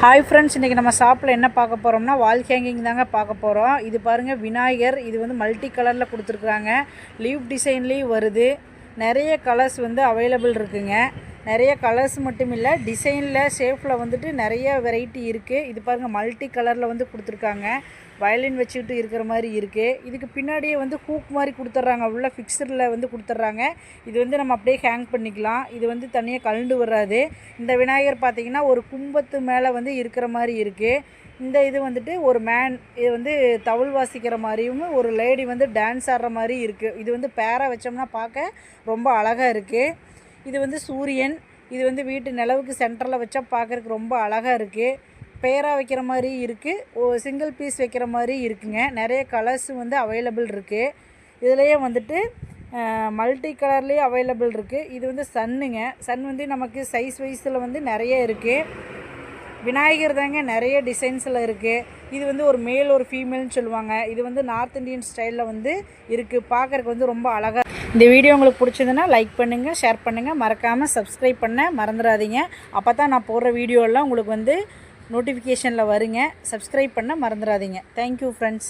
Hi friends, இன்றைக்கி நம்ம ஷாப்பில் என்ன பார்க்க போகிறோம்னா வால் ஹேங்கிங் தாங்க பார்க்க போகிறோம். இது பாருங்கள், விநாயகர். இது வந்து மல்டி கலரில் கொடுத்துருக்குறாங்க. லீவ் டிசைன்லேயும் வருது. நிறைய கலர்ஸ் வந்து அவைலபிள் இருக்குங்க. நிறைய கலர்ஸ் மட்டும் இல்லை, டிசைனில் ஷேப்பில் வந்துட்டு நிறைய வெரைட்டி இருக்குது. இது பாருங்கள், மல்டி கலரில் வந்து கொடுத்துருக்காங்க. வயலின் வச்சுக்கிட்டு இருக்கிற மாதிரி இருக்குது. இதுக்கு பின்னாடியே வந்து ஹூக் மாதிரி கொடுத்துட்றாங்க. உள்ள ஃபிக்ஸடில் வந்து கொடுத்துட்றாங்க. இது வந்து நம்ம அப்படியே ஹேங் பண்ணிக்கலாம். இது வந்து தனியாக கழண்டு வராது. இந்த விநாயகர் பார்த்திங்கன்னா ஒரு கும்பத்து மேலே வந்து இருக்கிற மாதிரி இருக்குது. இந்த இது வந்துட்டு ஒரு மேன் இது வந்து தவுள் வாசிக்கிற மாதிரியும் ஒரு லேடி வந்து டான்ஸ் ஆடுற மாதிரி இருக்குது. இது வந்து பேராக வச்சோம்னா பார்க்க ரொம்ப அழகாக இருக்குது. இது வந்து சூரியன். இது வந்து வீட்டு நிலவுக்கு சென்டரில் வச்சா பார்க்குறதுக்கு ரொம்ப அழகாக இருக்குது. பேராக வைக்கிற மாதிரி இருக்குது, சிங்கிள் பீஸ் வைக்கிற மாதிரி இருக்குங்க. நிறைய கலர்ஸ் வந்து அவைலபிள் இருக்குது. இதுலேயே வந்துட்டு மல்டி கலர்லேயே அவைலபிள் இருக்குது. இது வந்து சன்னுங்க. சன் வந்து நமக்கு சைஸ் வைஸில் வந்து நிறைய இருக்குது. விநாயகர் தாங்க நிறைய டிசைன்ஸில் இருக்குது. இது வந்து ஒரு மேல் ஒரு ஃபீமேல்னு சொல்லுவாங்க. இது வந்து நார்த் இந்தியன் ஸ்டைலில் வந்து இருக்குது. பார்க்குறதுக்கு வந்து ரொம்ப அழகாக. இந்த வீடியோ உங்களுக்கு பிடிச்சதுன்னா லைக் பண்ணுங்கள், ஷேர் பண்ணுங்கள், மறக்காமல் சப்ஸ்கிரைப் பண்ண மறந்துடாதீங்க. அப்போ தான் நான் போடுற வீடியோலாம் உங்களுக்கு வந்து நோட்டிஃபிகேஷனில் வருங்க. சப்ஸ்கிரைப் பண்ண மறந்துடாதீங்க. Thank you friends.